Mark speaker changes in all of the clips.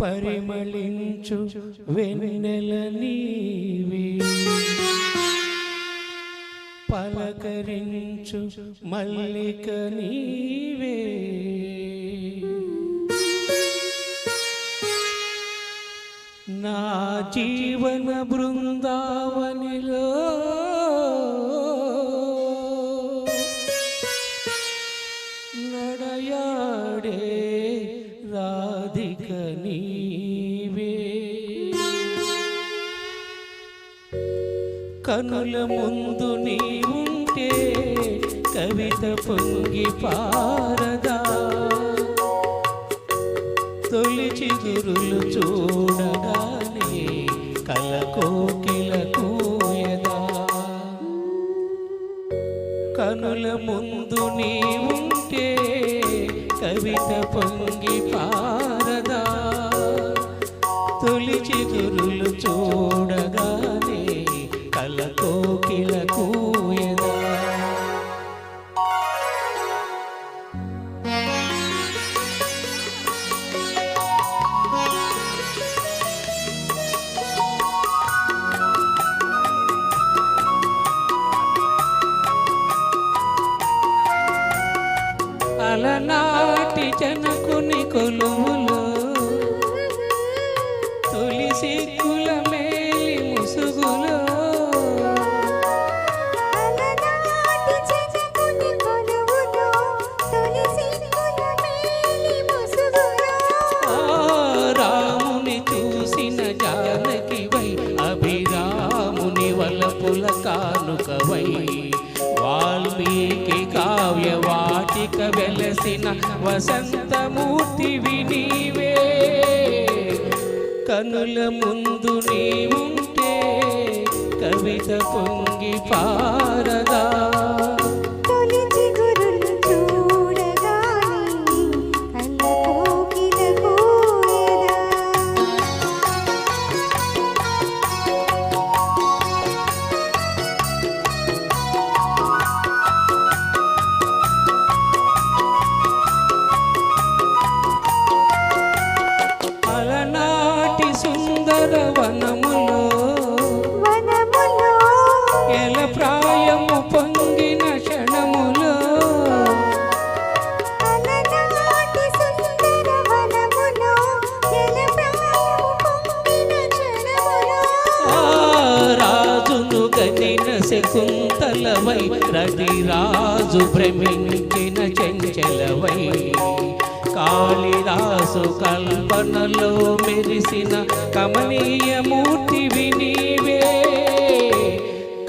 Speaker 1: పరిమళించు వెన్నెల నీవే, పలకరించు మల్లిక నీవే, నా జీవన బృందావనిలో నడయాడే రాధిక నీవే, కనుల ముందు నీవుంటే కవిత పొంగి పారదా, తొలి చిగురులు చూడగానే కలకోకిల కూయదా, కనుల ముందు నీవుంటే కవిత పొంగి పారదా, తొలి చిగురులు చూడగానే కలకోకిల కూయదా. అలనాటి జనకుని కొలువులో తొలి సిగ్గుల మేలి ముసుగులో, రాముని చూసిన జానకివై అభిరాముని వలపుల కానుకవై, వాల్మీకి కావ్య వాటిక వెలసిన వసంతమూర్తివి నీవే, కనుల ముందు నీవుంటే కవిత పొంగి పారదా, సుందర వనములో ఎల ప్రాయము పొంగిన క్షణములో, రాజును గనిన శకుంతలవై రతిరాజు భ్రమించిన చెంచలవై, కాళిదాసు కల్పనలో మెరిసిన కమనీయ మూర్తివి నీవే,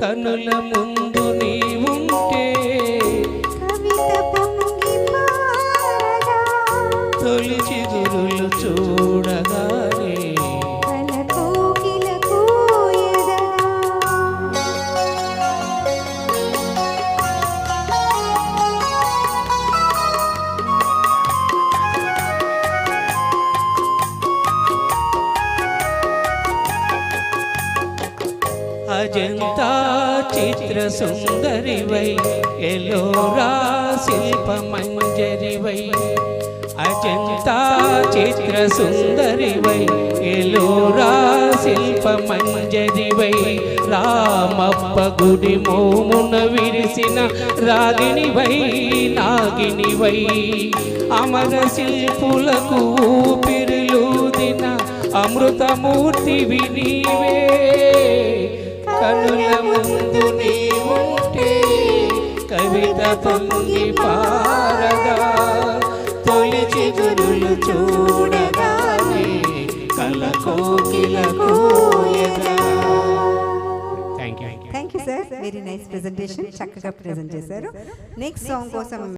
Speaker 1: కనుల ముందు నీవుంటే తొలి చిగురులు చూడగానే అజంతా చిత్ర సుందరివై ఎలోరా శిల్ప మంజరివై, అజంతా చిత్ర సుందరివై ఎలోరా శిల్ప మంజరివై, రామప్ప గుడి మోమున విరిసిన రాగిణివై నాగినివై, అమర శిల్పులకు ఊపిరిలూదిన అమృతమూర్తివి నీవే, కనుల ముందు నీవుంటే కవిత పొంగి పారదా, తొలి చిగురులు చూడగానే కలకోకిల కూయదా.
Speaker 2: Thank you sir, very nice presentation, చక్కగా ప్రెజెంట్ చేశారు. నెక్స్ట్ సాంగ్ కోసం